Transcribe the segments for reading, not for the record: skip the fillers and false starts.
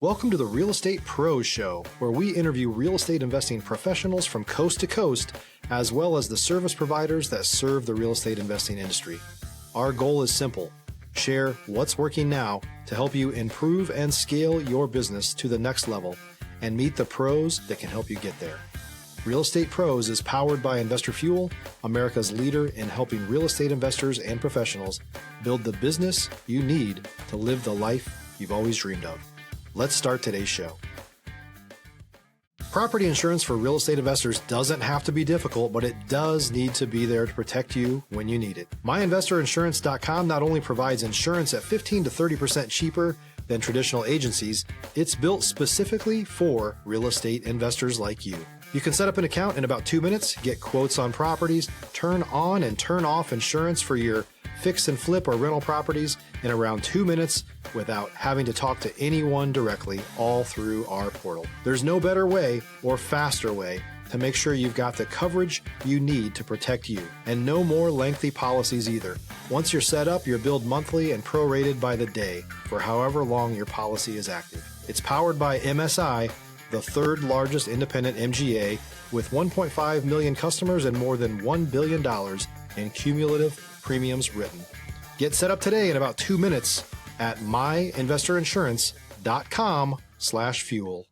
Welcome to the Real Estate Pros Show, where we interview real estate investing professionals from coast to coast, as well as the service providers that serve the real estate investing industry. Our goal is simple: share what's working now to help you improve and scale your business to the next level and meet the pros that can help you get there. Real Estate Pros is powered by Investor Fuel, America's leader in helping real estate investors and professionals build the business you need to live the life you've always dreamed of. Let's start today's show. Property insurance for real estate investors doesn't have to be difficult, but it does need to be there to protect you when you need it. MyInvestorInsurance.com not only provides insurance at 15 to 30% cheaper than traditional agencies, it's built specifically for real estate investors like you. You can set up an account in about 2 minutes, get quotes on properties, turn on and turn off insurance for your fix and flip or rental properties in around 2 minutes without having to talk to anyone directly, all through our portal. There's no better way or faster way to make sure you've got the coverage you need to protect you, and no more lengthy policies either. Once you're set up, you're billed monthly and prorated by the day for however long your policy is active. It's powered by MSI, the third largest independent MGA, with 1.5 million customers and more than $1 billion in cumulative premiums written. Get set up today in about 2 minutes at myinvestorinsurance.com/fuel.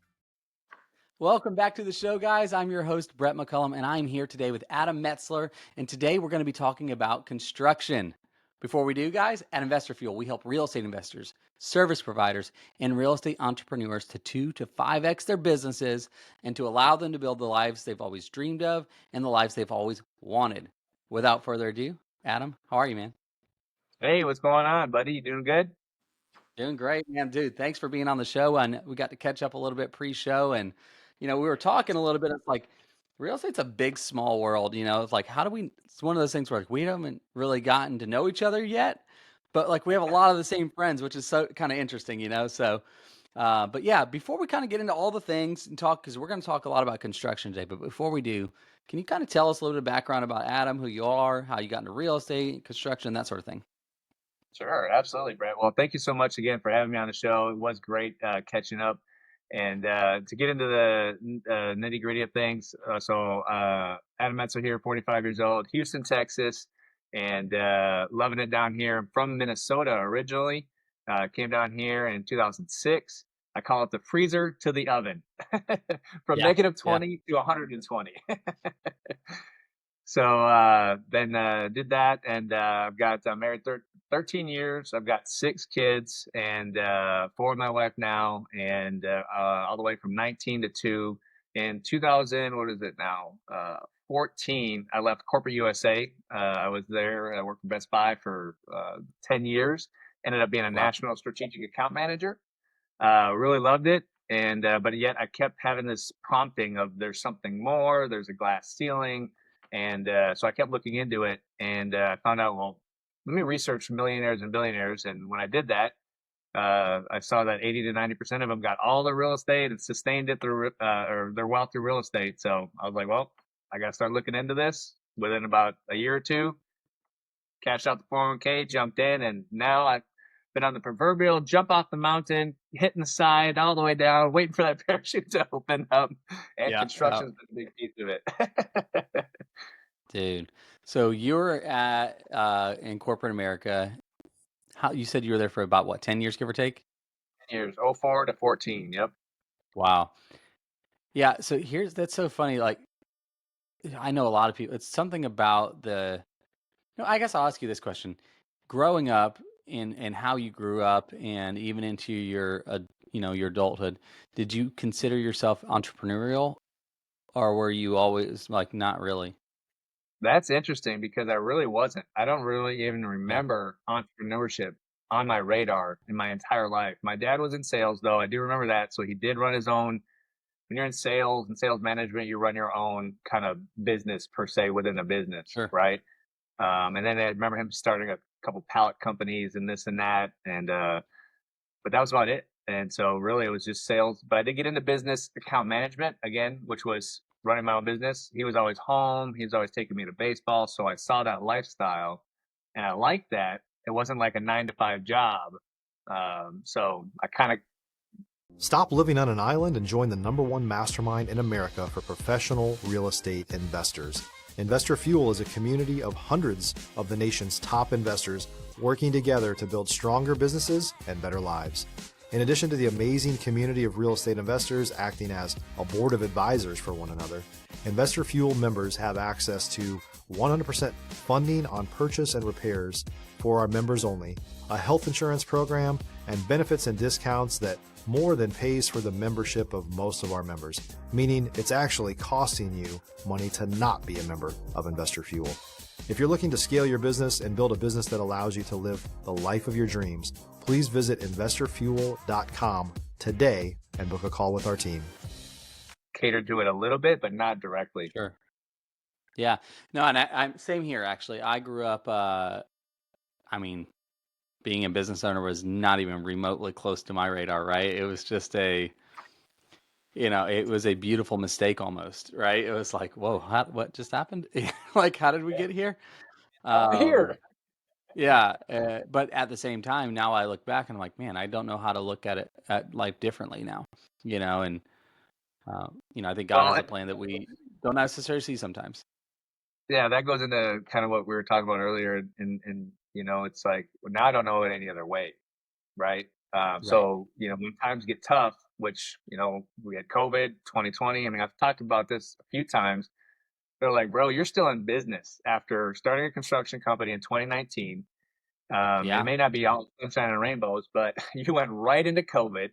Welcome back to the show, guys. I'm your host, Brett McCollum, and I'm here today with Adam Metzler. And today we're going to be talking about construction. Before we do, guys, at Investor Fuel, we help real estate investors, service providers, and real estate entrepreneurs to 2 to 5x their businesses and to allow them to build the lives they've always dreamed of and the lives they've always wanted. Without further ado, Adam, how are you, man? Hey, what's going on, buddy? You doing good? Doing great, man. Dude, thanks for being on the show. And we got to catch up a little bit pre-show. And, we were talking a little bit. It's like real estate's a big, small world. It's like, it's one of those things where like we haven't really gotten to know each other yet, but like we have a lot of the same friends, which is so kind of interesting, So, but yeah, before we kind of get into all the things and talk, because we're going to talk a lot about construction today, but before we do, can you kind of tell us a little bit of background about Adam, who you are, how you got into real estate, construction, that sort of thing? Sure, absolutely, Brett. Well, thank you so much again for having me on the show. It was great catching up. And to get into the nitty gritty of things, Adam Metzler here, 45 years old, Houston, Texas, and loving it down here. I'm from Minnesota originally. Came down here in 2006. I call it the freezer to the oven, from negative 20 to 120. So then did that, and I've got married 13 years. I've got 6 kids, and 4 with my wife now, and all the way from 19 to 2. In 2000, what is it now? 14, I left corporate USA. I was there. I worked for Best Buy for 10 years. Ended up being a national strategic account manager. Really loved it. And but yet I kept having this prompting of there's something more. There's a glass ceiling. And so I kept looking into it, and I found out, well, let me research millionaires and billionaires. And when I did that, I saw that 80 to 90% of them got all their real estate and sustained it through or their wealth through real estate. So I was like, well, I got to start looking into this. Within about a year or two, cashed out the 401k, jumped in, and now I've been on the proverbial jump off the mountain, hitting the side all the way down, waiting for that parachute to open up. And construction's been a big piece of it. Dude, so you're at in corporate America. How you said you were there for about what, 10 years, give or take? 10 years, 04 to 14. Yep. Wow. Yeah, so that's so funny. Like, I know a lot of people. It's something about I guess I'll ask you this question. Growing up and how you grew up, and even into your your adulthood, did you consider yourself entrepreneurial, or were you always like not really? That's interesting because I really wasn't. I don't really even remember entrepreneurship on my radar in my entire life. My dad was in sales, though. I do remember that. So he did run his own. When you're in sales and sales management, you run your own kind of business per se within a business, Sure. right? And then I remember him starting a couple pallet companies and this and that. And but that was about it. And so really it was just sales. But I did get into business account management again, which was running my own business. He was always home. He was always taking me to baseball. So I saw that lifestyle and I liked that. It wasn't like a 9 to 5 job. So I kind of Stop living on an island and join the #1 mastermind in America for professional real estate investors. Investor Fuel is a community of hundreds of the nation's top investors working together to build stronger businesses and better lives. In addition to the amazing community of real estate investors acting as a board of advisors for one another, Investor Fuel members have access to 100% funding on purchase and repairs for our members only, a health insurance program, and benefits and discounts that more than pays for the membership of most of our members, meaning it's actually costing you money to not be a member of Investor Fuel. If you're looking to scale your business and build a business that allows you to live the life of your dreams, please visit investorfuel.com today and book a call with our team. Catered to it a little bit, but not directly. Sure. Yeah. No, and I'm same here, actually. I grew up, being a business owner was not even remotely close to my radar, right? It was just it was a beautiful mistake almost, right? It was like, whoa, what just happened? Like, how did we get here? Here. Yeah. But at the same time, now I look back and I'm like, man, I don't know how to look at life differently now, and, I think God has a plan that we don't necessarily see sometimes. Yeah, that goes into kind of what we were talking about earlier, and it's like, well, now I don't know it any other way, right? Right. So when times get tough, which we had COVID 2020. I mean, I've talked about this a few times. They're like, bro, you're still in business after starting a construction company in 2019. Yeah. It may not be all sunshine and rainbows, but you went right into COVID,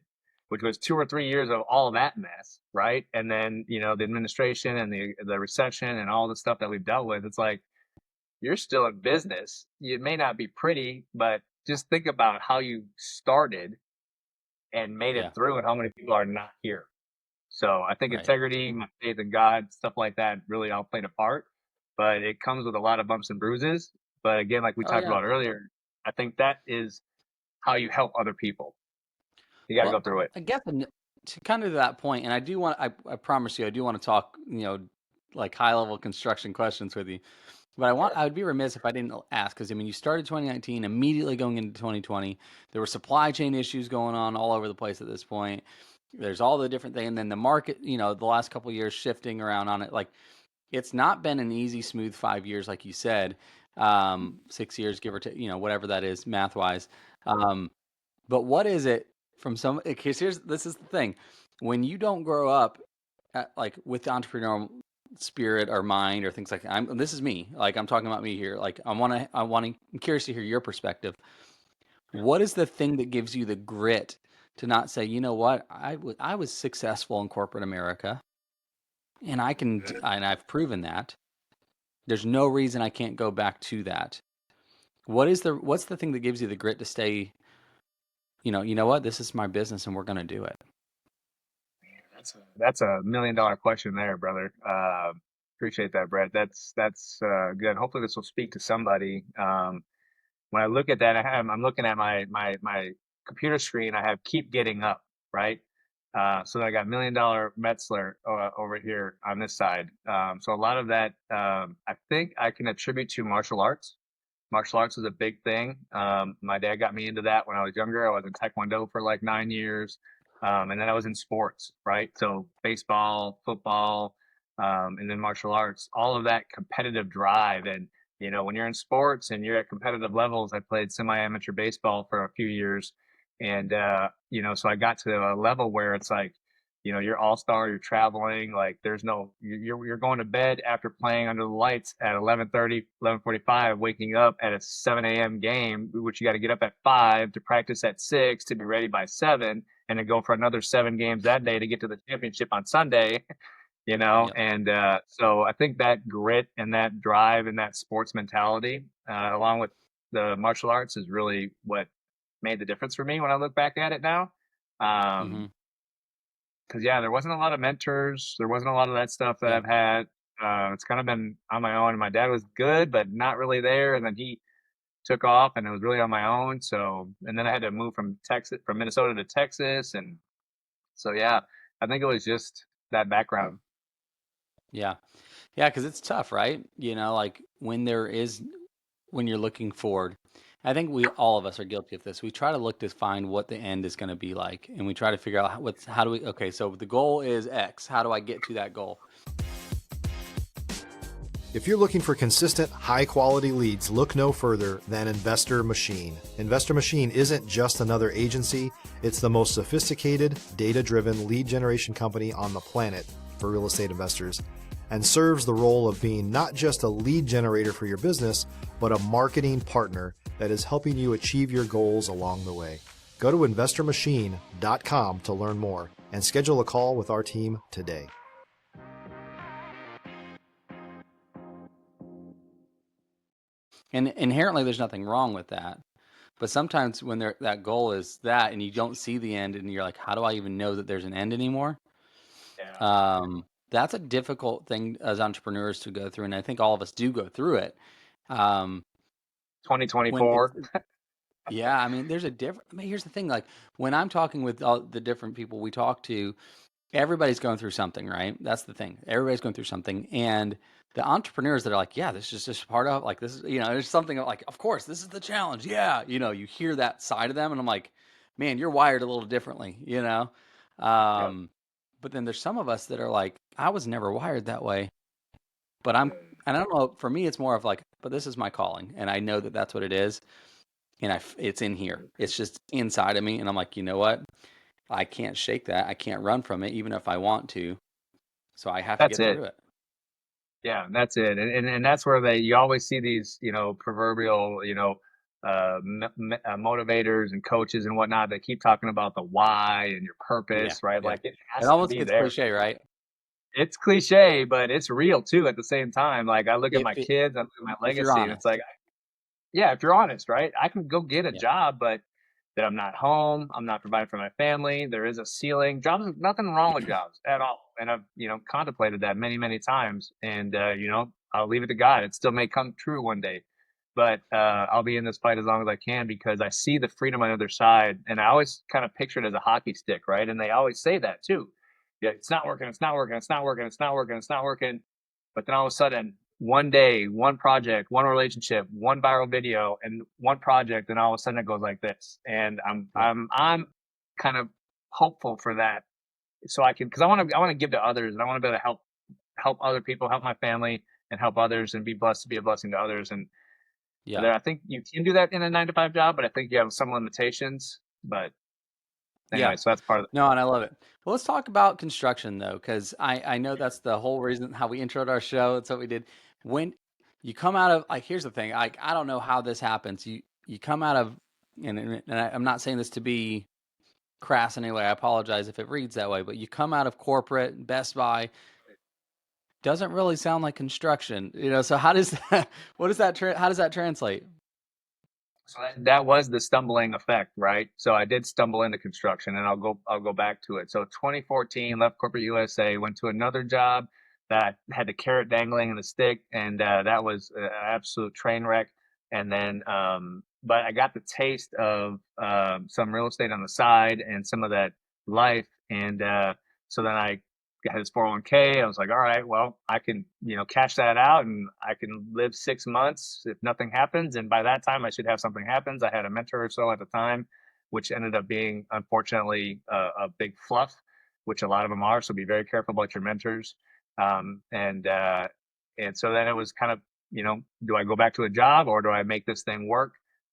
which was 2 or 3 years of all of that mess, right? And then the administration and the recession and all the stuff that we've dealt with. It's like, you're still in business. It may not be pretty, but just think about how you started and made Yeah. it through, and how many people are not here. So I think Right. integrity, my faith in God, stuff like that really all played a part, but it comes with a lot of bumps and bruises. But again, like we Oh, talked yeah. about earlier, I think that is how you help other people. You got to go through it. I guess to kind of that point, and I promise you, I do want to talk, like high level construction questions with you. But I would be remiss if I didn't ask, because you started 2019, immediately going into 2020. There were supply chain issues going on all over the place at this point. There's all the different things, and then the market, the last couple of years shifting around on it. Like, it's not been an easy, smooth 5 years, like you said, 6 years, give or take, whatever that is, math wise. But what is it from some? Because this is the thing: when you don't grow up like with the entrepreneurial spirit or mind or things like that. This is me. Like, I'm talking about me here. Like, I'm curious to hear your perspective. What is the thing that gives you the grit to not say, you know what, I was successful in corporate America, and and I've proven that. There's no reason I can't go back to that. What's the thing that gives you the grit to stay, you know what, this is my business and we're going to do it? That's a $1 million question there, brother. Appreciate that, Brett. That's good. Hopefully this will speak to somebody. When I look at that, I'm looking at my computer screen. I have keep getting up, right? So I got $1 million Metzler over here on this side. So a lot of that, I think I can attribute to martial arts. Martial arts is a big thing. My dad got me into that when I was younger. I was in Taekwondo for like 9 years. And then I was in sports, right? So baseball, football, and then martial arts, all of that competitive drive. And, when you're in sports and you're at competitive levels, I played semi-amateur baseball for a few years. And, so I got to a level where it's like, you're all-star, you're traveling, like you're going to bed after playing under the lights at 11:30, 11:45, waking up at a 7 a.m. game, which you got to get up at 5 to practice at 6 to be ready by 7, and then go for another 7 games that day to get to the championship on Sunday, Yep. and so I think that grit and that drive and that sports mentality, along with the martial arts, is really what made the difference for me when I look back at it now. Mm-hmm. Because there wasn't a lot of mentors. There wasn't a lot of that stuff that Yeah. I've had. It's kind of been on my own. My dad was good, but not really there. And then he took off, and it was really on my own. So, and then I had to move from Minnesota to Texas, and so I think it was just that background. Yeah. Yeah, because it's tough, right? Like when you're looking forward. I think all of us are guilty of this. We try to look to find what the end is going to be like, and we try to figure out how do we, okay, so the goal is X. How do I get to that goal? If you're looking for consistent, high-quality leads, look no further than Investor Machine. Investor Machine isn't just another agency. It's the most sophisticated, data-driven lead generation company on the planet for real estate investors, and serves the role of being not just a lead generator for your business, but a marketing partner that is helping you achieve your goals along the way. Go to investormachine.com to learn more and schedule a call with our team today. And inherently, there's nothing wrong with that. But sometimes when that goal is that, and you don't see the end, and you're like, how do I even know that there's an end anymore? Yeah. That's a difficult thing as entrepreneurs to go through, and I think all of us do go through it. 2024. Yeah, I mean, there's a different. I mean, here's the thing: like when I'm talking with all the different people we talk to, everybody's going through something, right? That's the thing. Everybody's going through something, and the entrepreneurs that are like, yeah, this is just part of like this is, there's something like, of course, this is the challenge. Yeah, you hear that side of them, and I'm like, man, you're wired a little differently, Yep. But then there's some of us that are like, I was never wired that way, but and I don't know. For me, it's more of like, but this is my calling, and I know that that's what it is, and it's in here. It's just inside of me, and I'm like, you know what? I can't shake that. I can't run from it, even if I want to. So I have to That's get it. through it. Yeah, that's it. And that's where you always see these, proverbial, motivators and coaches and whatnot that keep talking about the why and your Yeah, purpose, right? yeah. Like it It has to almost be gets there. cliche, right? It's cliche, but it's real too at the same time. Like I look at If my it, kids, I look at my if you're legacy, and it's honest. like, yeah, if you're honest, right? I can go get a Yeah, job, but that I'm not home, I'm not providing for my family. There is a ceiling. Jobs, nothing wrong with jobs at all. And I've, contemplated that many, many times. And I'll leave it to God. It still may come true one day. But I'll be in this fight as long as I can because I see the freedom on the other side. And I always kind of picture it as a hockey stick, right? And they always say that too. Yeah, it's not working, it's not working, it's not working, it's not working, it's not working. But then all of a sudden, one day, one project, one relationship, one viral video, and one project, and all of a sudden it goes like this. And yeah, I'm kind of hopeful for that, so I can, because I want to give to others, and I want to be able to help other people, help my family, and help others, and be blessed to be a blessing to others. And yeah, there, I think you can do that in a 9 to 5 job, but I think you have some limitations. But yeah. anyway, so that's part of No, and I love it. Well, let's talk about construction though, because I know that's the whole reason how we introed our show. That's what we did. When you come out of like, here's the thing. I don't know how this happens. You come out of, I'm not saying this to be crass in any way. I apologize if it reads that way, but you come out of corporate, Best Buy, doesn't really sound like construction, so how does that, how does that translate? So that was the stumbling effect, right? So I did stumble into construction, and I'll go back to it. So 2014, left corporate USA, went to another job that had the carrot dangling and the stick, and that was an absolute train wreck. And then, but I got the taste of some real estate on the side and some of that life, and so then I got his 401k. I was like, all right, well, I can, cash that out, and I can live 6 months if nothing happens. And by that time, I should have something happens. I had a mentor or so at the time, which ended up being, unfortunately, a big fluff, which a lot of them are. So be very careful about your mentors. Um, and uh, and so then it was kind of, do I go back to a job or do I make this thing work?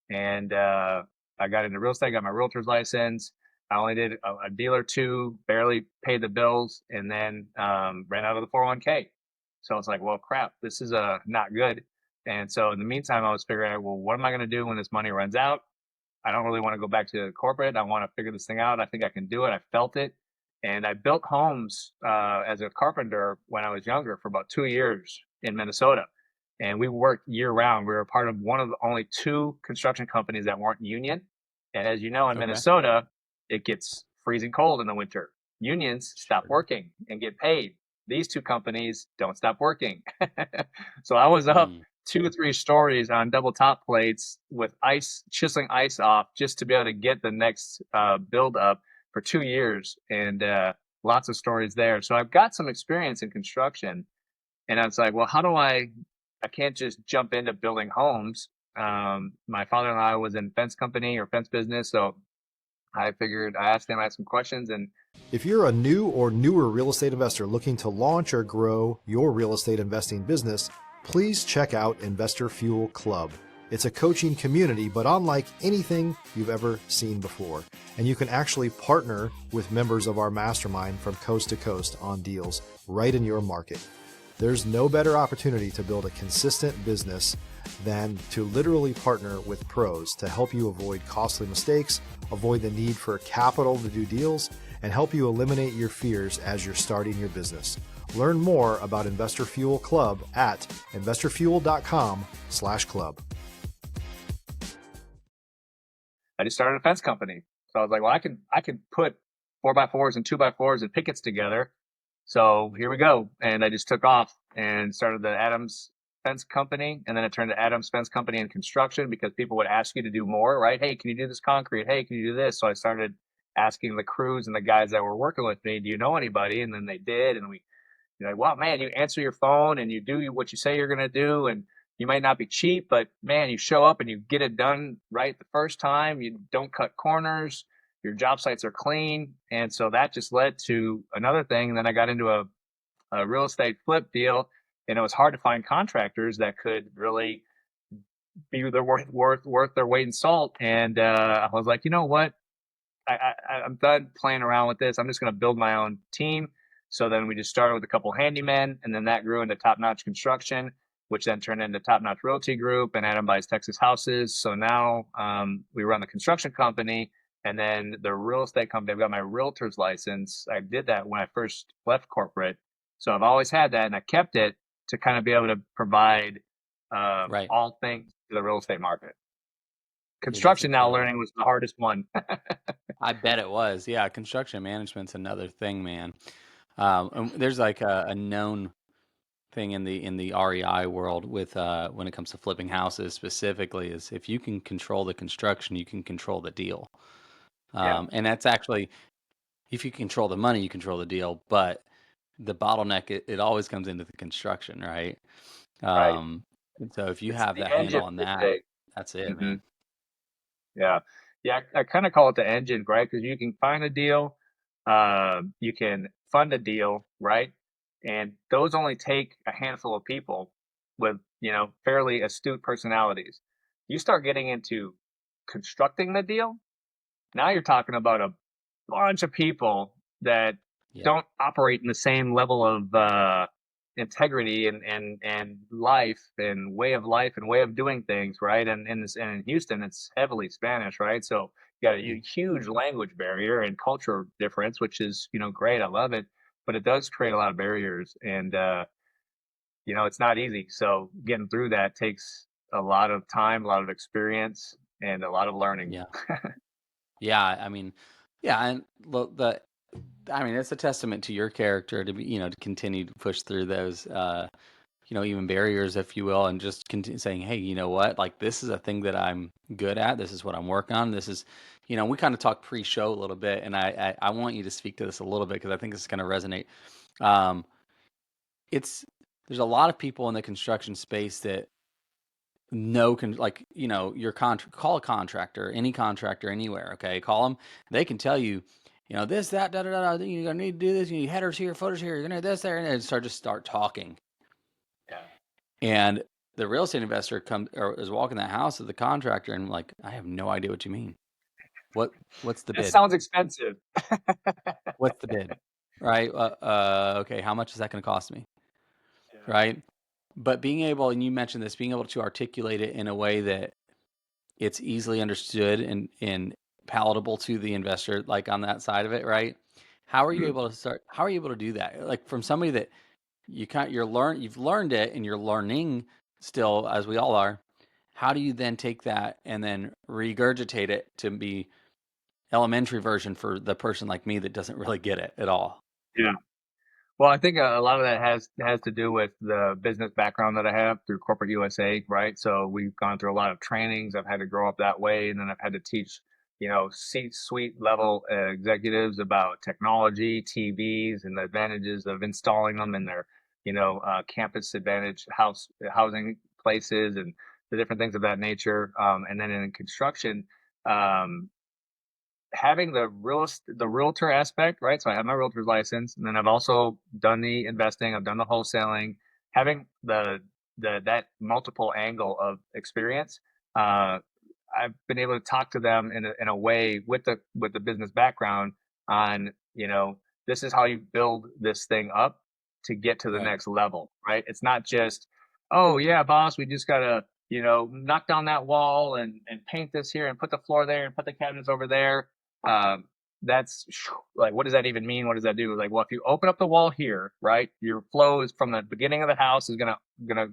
And I got into real estate, got my realtor's license. I only did a deal or two, barely paid the bills, and then ran out of the 401k. So it's like, well, crap, this is not good. And so in the meantime, I was figuring out, well, what am I going to do when this money runs out? I don't really want to go back to corporate. I want to figure this thing out. I think I can do it. I felt it. And I built homes as a carpenter when I was younger for about 2 years in Minnesota. And we worked year round. We were part of one of the only two construction companies that weren't union. And as you know, in Okay. Minnesota, it gets freezing cold in the winter. Unions stop Sure. working and get paid. These two companies don't stop working. So I was up Mm. 2 or 3 stories on double top plates with ice, chiseling ice off just to be able to get the next build up for 2 years, and lots of stories there. So I've got some experience in construction, and I was like, well, how do I can't just jump into building homes. My father-in-law was in fence company or fence business, so I figured I asked him, I had some questions, and If you're a new or newer real estate investor looking to launch or grow your real estate investing business, please check out Investor Fuel Club. It's a coaching community, but unlike anything you've ever seen before. And you can actually partner with members of our mastermind from coast to coast on deals right in your market. There's no better opportunity to build a consistent business than to literally partner with pros to help you avoid costly mistakes, avoid the need for capital to do deals, and help you eliminate your fears as you're starting your business. Learn more about Investor Fuel Club at investorfuel.com/club. I just started a fence company. So I was like, well, I can put 4x4s and 2x4s and pickets together. So here we go. And I just took off and started the Adams Fence Company. And then it turned to Adams Fence Company and Construction because people would ask you to do more, right? Hey, can you do this concrete? Hey, can you do this? So I started asking the crews and the guys that were working with me, do you know anybody? And then they did. And you're like, wow, man, you answer your phone and you do what you say you're going to do. And you might not be cheap, but man, you show up and you get it done right the first time. You don't cut corners. Your job sites are clean. And so that just led to another thing. And then I got into a real estate flip deal, and it was hard to find contractors that could really be their worth their weight in salt. And I was like, you know what? I'm done playing around with this. I'm just going to build my own team. So then we just started with a couple handymen, and then that grew into Top Notch Construction, which then turned into Top Notch Realty Group and Adam Buys Texas Houses. So now we run the construction company and then the real estate company. I've got my realtor's license. I did that when I first left corporate. So I've always had that, and I kept it to kind of be able to provide Right. all things to the real estate market. Construction now learning was the hardest one. I bet it was. Yeah, construction management's another thing, man. And there's like a known thing in the REI world with when it comes to flipping houses specifically is if you can control the construction, you can control the deal. Yeah. And that's actually, if you control the money, you control the deal. But the bottleneck, it always comes into the construction, right? Right. And so if you It's have the that handle engine on per that, se. that's it, Mhm. man. Yeah. Yeah. I kind of call it the engine, right? Because you can find a deal, you can fund a deal, right? And those only take a handful of people with, fairly astute personalities. You start getting into constructing the deal. Now you're talking about a bunch of people that Yeah. don't operate in the same level of integrity and life and way of doing things, right? And in Houston, it's heavily Spanish, right? So you got a huge language barrier and culture difference, which is great. I love it, but it does create a lot of barriers, and it's not easy. So getting through that takes a lot of time, a lot of experience, and a lot of learning. Yeah. Yeah. I mean, yeah. And look, it's a testament to your character to be, to continue to push through those, even barriers, if you will, and just continue saying, hey, you know what? Like, this is a thing that I'm good at. This is what I'm working on. This is, we kind of talked pre-show a little bit, and I want you to speak to this a little bit because I think this is going to resonate. Um, there's a lot of people in the construction space that call a contractor, any contractor anywhere. Okay. Call them. They can tell you, this, that, da, da, da, da, you're going to need to do this. You need headers here, footers here. You're going to do this, there, and then start talking. Yeah. And the real estate investor is walking that house with the contractor and like, I have no idea what you mean. What's the That bid? sounds expensive. What's the bid? Right. Okay. How much is that going to cost me? Yeah. Right. But being able, and you mentioned this, being able to articulate it in a way that it's easily understood and palatable to the investor, like on that side of it, right? How are you able to do that? Like from somebody that you've learned it and you're learning still, as we all are. How do you then take that and then regurgitate it to be elementary version for the person like me that doesn't really get it at all? Yeah. Well, I think a lot of that has to do with the business background that I have through corporate USA, right? So we've gone through a lot of trainings. I've had to grow up that way, and then I've had to teach, C-suite level executives about technology, TVs, and the advantages of installing them in their, campus advantage housing places, and the different things of that nature. And then in construction, um, having the realtor aspect, right? So I have my realtor's license, and then I've also done the investing, I've done the wholesaling, having that multiple angle of experience. Uh, I've been able to talk to them in a way with the business background on, this is how you build this thing up to get to the Right. next level, right? It's not just, oh yeah, boss, we just gotta, knock down that wall and paint this here and put the floor there and put the cabinets over there. Um, that's like, what does that even mean? What does that do? Like, well, if you open up the wall here, right, your flow is from the beginning of the house is gonna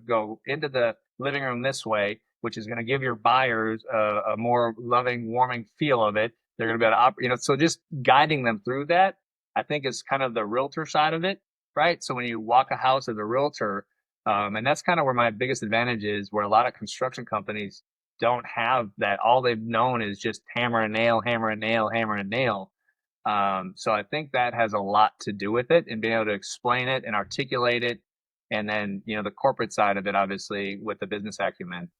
go into the living room this way, which is going to give your buyers a more loving, warming feel of it. They're going to be able to operate, so just guiding them through that, I think, is kind of the realtor side of it, right? So when you walk a house as a realtor, and that's kind of where my biggest advantage is, where a lot of construction companies don't have that. All they've known is just hammer and nail, hammer and nail, hammer and nail. So I think that has a lot to do with it, and being able to explain it and articulate it. And then, the corporate side of it, obviously, with the business acumen.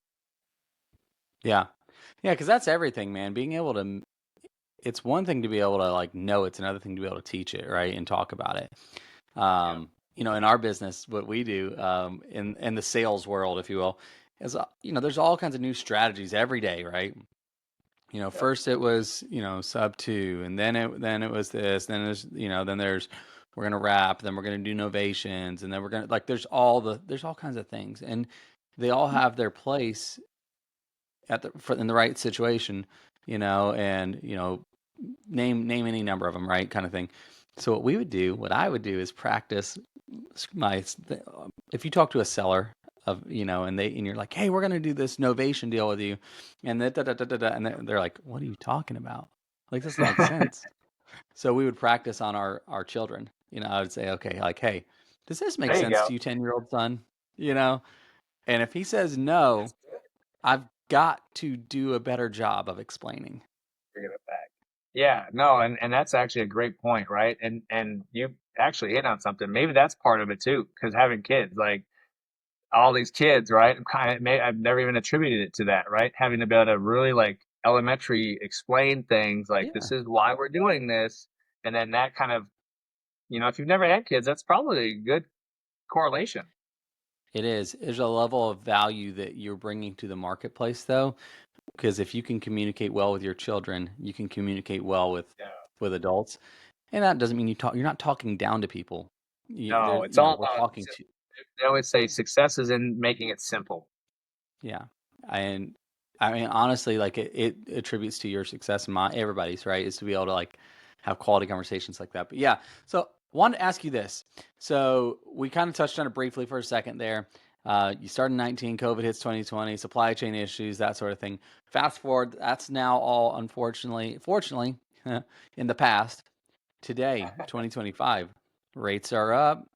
Yeah. Yeah, because that's everything, man. Being able to, it's one thing to be able to like know, it's another thing to be able to teach it, right, and talk about it. Yeah. In our business, what we do, in the sales world, if you will, is there's all kinds of new strategies every day, right? Yep. First it was sub two, and then it was this, then there's we're gonna wrap, then we're gonna do novations, and then we're gonna like there's all kinds of things, and they all have their place in the right situation, and name any number of them, right, kind of thing. So what I would do is practice my. If you talk to a seller of and you're like, hey, we're gonna do this novation deal with you, and and they're like, what are you talking about? Like, this doesn't make sense. So we would practice on our children. I would say, okay, like, hey, does this make There you sense go. to you, 10-year-old son? And if he says no, That's good. I've got to do a better job of explaining. Bringing it back. Yeah, no, and that's actually a great point, right? And you actually hit on something. Maybe that's part of it too, because having kids, like all these kids, right? I've never even attributed it to that, right? Having to be able to really like elementary explain things like, Yeah, this is why we're doing this, and then that kind of, if you've never had kids, that's probably a good correlation. it is. There's a level of value that you're bringing to the marketplace, though, because if you can communicate well with your children, you can communicate well Yeah. with adults, and that doesn't mean you're not talking down to people. No, it's all We're about. talking to. They always say success is in making it simple. Yeah, and I mean, honestly, like it attributes to your success and my everybody's, right, is to be able to like have quality conversations like that. But yeah, so wanted to ask you this. So we kind of touched on it briefly for a second there. You started in 19, COVID hits 2020, supply chain issues, that sort of thing. Fast forward, that's now all fortunately, in the past. Today, 2025, rates are up.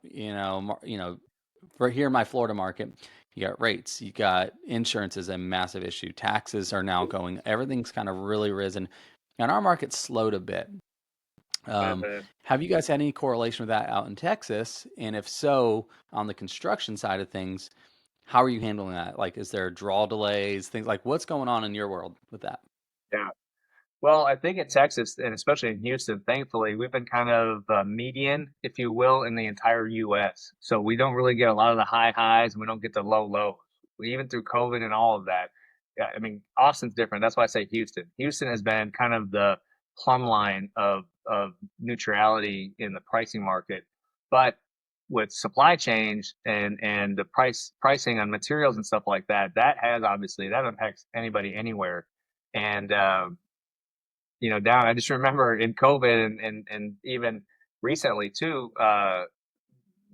For here in my Florida market, you got rates, you got insurance is a massive issue. Taxes are now going, everything's kind of really risen. And our market's slowed a bit. Um, Uh, have you guys had any correlation with that out in Texas? And if so, on the construction side of things, how are you handling that? Like, is there draw delays, things like what's going on in your world with that? yeah. Well, I think in Texas, and especially in Houston, thankfully, we've been kind of median, if you will, in the entire U.S. So we don't really get a lot of the high highs, and we don't get the low lows. Even through COVID and all of that. Yeah, I mean, Austin's different. That's why I say Houston. Houston has been kind of the plumb line of neutrality in the pricing market. But with supply chains and the pricing on materials and stuff like that, that impacts anybody anywhere. And down. I just remember in COVID and even recently too,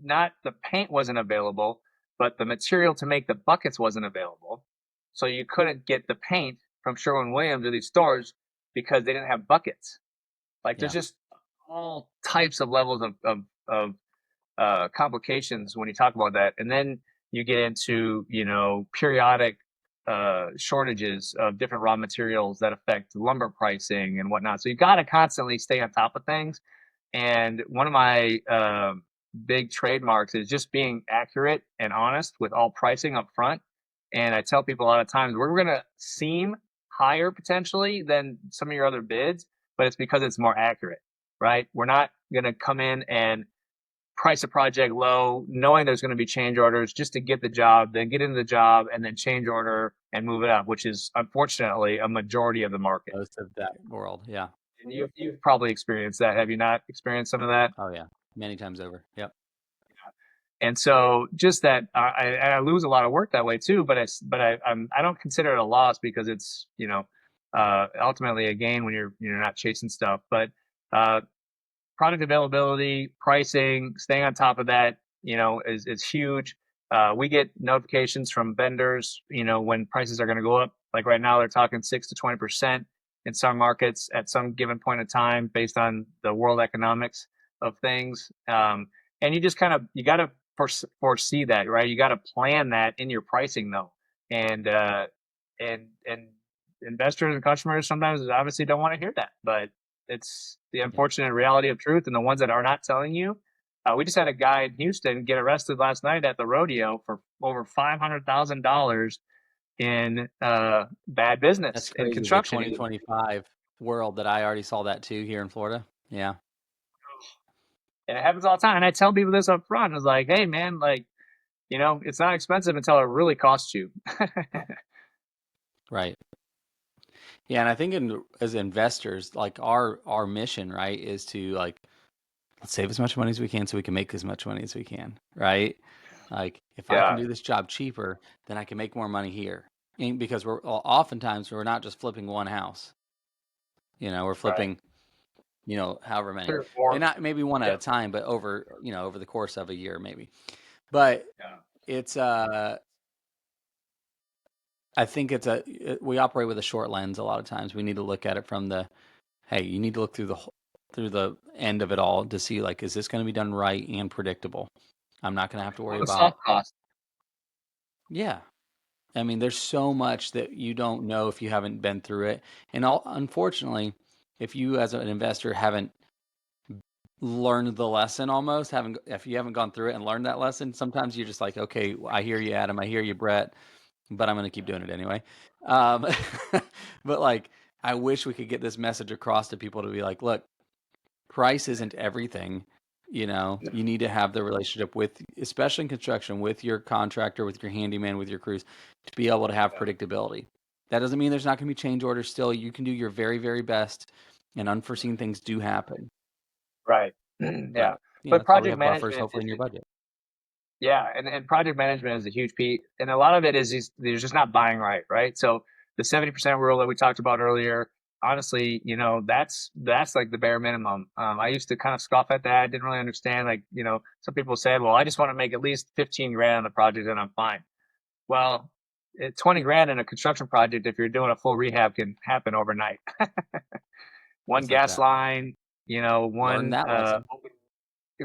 not the paint wasn't available, but the material to make the buckets wasn't available. So you couldn't get the paint from Sherwin-Williams or these stores because they didn't have buckets. Like, there's Yeah. just all types of levels of complications when you talk about that. And then you get into, periodic shortages of different raw materials that affect lumber pricing and whatnot. So you got to constantly stay on top of things. And one of my big trademarks is just being accurate and honest with all pricing up front. And I tell people a lot of times, we're going to seem higher potentially than some of your other bids, but it's because it's more accurate, right? We're not going to come in and price a project low, knowing there's going to be change orders just to get the job, then get into the job, and then change order and move it up, which is unfortunately a majority of the market. Most of that world. Yeah. And you've probably experienced that. Have you not experienced some of that? Oh yeah. Many times over. Yep. And so just that I lose a lot of work that way too, but I don't consider it a loss because it's, ultimately a gain when you're not chasing stuff. But product availability, pricing, staying on top of that, is huge. We get notifications from vendors, when prices are going to go up. Like right now, they're talking 6 to 20% in some markets at some given point in time, based on the world economics of things. And you just you got to foresee that, right? You got to plan that in your pricing, though. And investors and customers sometimes obviously don't want to hear that, but it's the unfortunate reality of truth. And the ones that are not telling you, we just had a guy in Houston get arrested last night at the rodeo for over $500,000 in bad business. That's in crazy. construction. The 2025 world that I already saw that too here in Florida. Yeah. And it happens all the time. And I tell people this up front. It's like, hey man, it's not expensive until it really costs you. Right. Yeah, and I think as investors, like our mission, right, is to let's save as much money as we can so we can make as much money as we can, right? Like if I can do this job cheaper, then I can make more money here. And because oftentimes we're not just flipping one house. We're flipping, however many. And not maybe one at a time, but over the course of a year maybe. But it's I think we operate with a short lens a lot of times. We need to look at it from you need to look through the end of it all to see, is this going to be done right and predictable? I'm not going to have to worry about soft cost. Yeah. I mean, there's so much that you don't know if you haven't been through it. And unfortunately, if you as an investor haven't learned the lesson if you haven't gone through it and learned that lesson, sometimes you're just like, okay, I hear you, Adam. I hear you, Brett, but I'm going to keep doing it anyway. But I wish we could get this message across to people to be like, look, price isn't everything. You need to have the relationship especially in construction, with your contractor, with your handyman, with your crews, to be able to have predictability. That doesn't mean there's not going to be change orders still. You can do your very, very best, and unforeseen things do happen. Right. Yeah. But project management, buffers, hopefully, in your budget. Yeah, and project management is a huge piece, and a lot of it is they're just not buying right? So the 70% rule that we talked about earlier, honestly, that's like the bare minimum. I used to kind of scoff at that. I didn't really understand. Some people said, well, I just want to make at least 15 grand on the project and I'm fine. Well, 20 grand in a construction project, if you're doing a full rehab, can happen overnight. One gas line, one.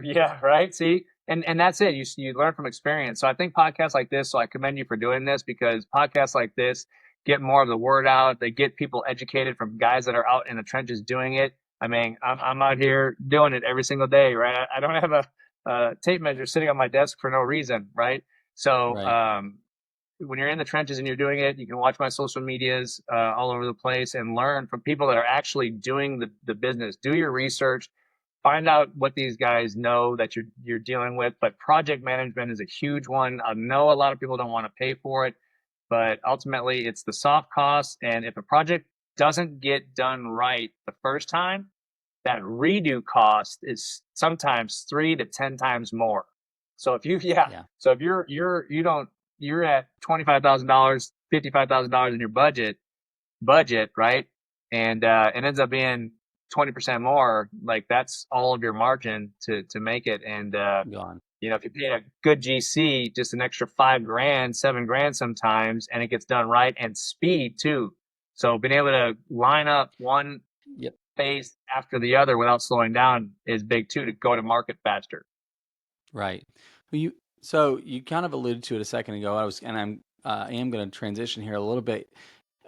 Yeah, right. See, and that's it. You learn from experience. So I think podcasts like this. So I commend you for doing this, because podcasts like this get more of the word out. They get people educated from guys that are out in the trenches doing it. I mean, I'm out here doing it every single day, right? I don't have a tape measure sitting on my desk for no reason, right? So when you're in the trenches and you're doing it, you can watch my social medias all over the place and learn from people that are actually doing the business. Do your research. Find out what these guys know that you're dealing with. But project management is a huge one. I know a lot of people don't want to pay for it, but ultimately it's the soft costs. And if a project doesn't get done right the first time, that redo cost is sometimes 3 to 10 times more. So if so if you're at $25,000, $55,000 in your budget, right? And it ends up being 20% more, that's all of your margin to make it. And if you pay a good GC just an extra $5 grand, $7 grand sometimes, and it gets done right, and speed too. So being able to line up one phase after the other without slowing down is big too, to go to market faster. Right. So you kind of alluded to it a second ago. I am going to transition here a little bit.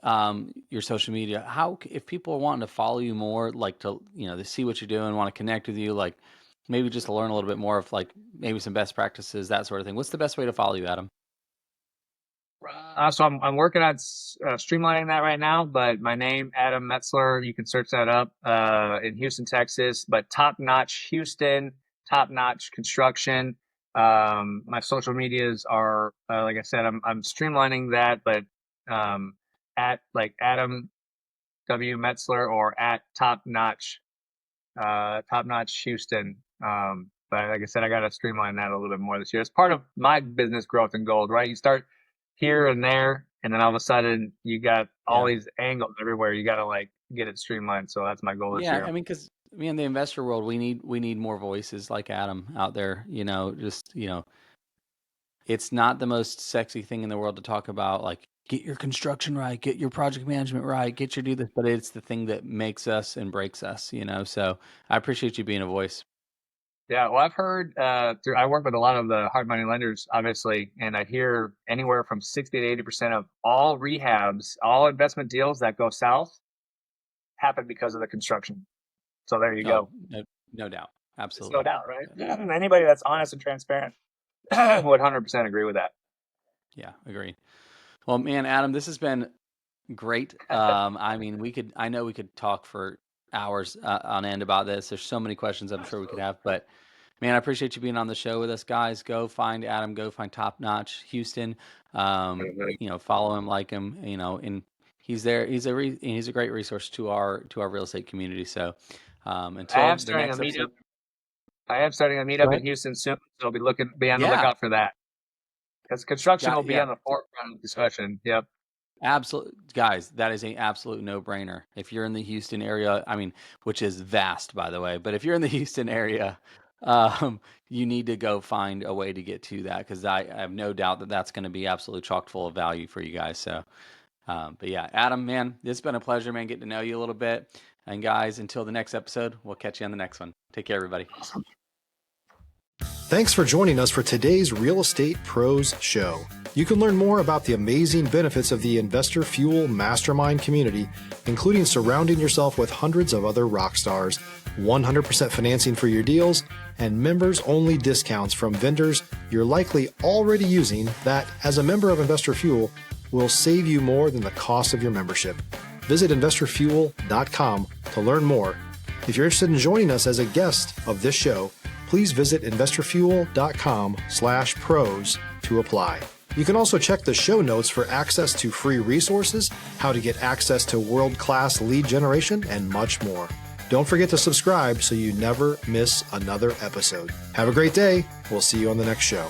Your social media, if people are wanting to follow you more, to see what you're doing, want to connect with you, maybe just to learn a little bit more of maybe some best practices, that sort of thing, what's the best way to follow you, Adam? So I'm working on streamlining that right now, but my name, Adam Metzler, you can search that up in Houston, Texas, but Top Notch Houston, Top Notch Construction. My social medias are, like I said, I'm streamlining that, but at like Adam W. Metzler or at Top Notch Houston. But like I said, I got to streamline that a little bit more this year. It's part of my business growth in gold, right? You start here and there, and then all of a sudden you got all these angles everywhere. You got to like get it streamlined. So that's my goal this year. I mean, because in the investor world, we need more voices like Adam out there. It's not the most sexy thing in the world to talk about, like, get your construction right, get your project management right, get your do this, but it's the thing that makes us and breaks us, So I appreciate you being a voice. Yeah, well, I've heard I work with a lot of the hard money lenders, obviously, and I hear anywhere from 60 to 80% of all rehabs, all investment deals that go south happen because of the construction. So there you go. No doubt. Absolutely. No doubt, right? Anybody that's honest and transparent would 100% agree with that. Yeah, agree. Well, man, Adam, this has been great. I mean, I know we could talk for hours on end about this. There's so many questions I'm sure we could have, but man, I appreciate you being on the show with us, guys. Go find Adam, go find Top Notch Houston. Follow him, like him, and he's there. He's a great resource to our real estate community. So, until I am the next episode. I am starting a meetup in Houston soon, so be on the lookout for that. Because construction will be on the forefront of discussion. Yep. Absolutely, guys, that is an absolute no-brainer. If you're in the Houston area, I mean, which is vast, by the way, but if you're in the Houston area, you need to go find a way to get to that, because I have no doubt that that's going to be absolutely chock full of value for you guys. So, but yeah, Adam, man, it's been a pleasure, man, getting to know you a little bit. And guys, until the next episode, we'll catch you on the next one. Take care, everybody. Awesome. Thanks for joining us for today's Real Estate Pros Show. You can learn more about the amazing benefits of the Investor Fuel Mastermind community, including surrounding yourself with hundreds of other rock stars, 100% financing for your deals, and members-only discounts from vendors you're likely already using that, as a member of Investor Fuel, will save you more than the cost of your membership. Visit investorfuel.com to learn more. If you're interested in joining us as a guest of this show, please visit investorfuel.com/pros to apply. You can also check the show notes for access to free resources, how to get access to world-class lead generation, and much more. Don't forget to subscribe so you never miss another episode. Have a great day. We'll see you on the next show.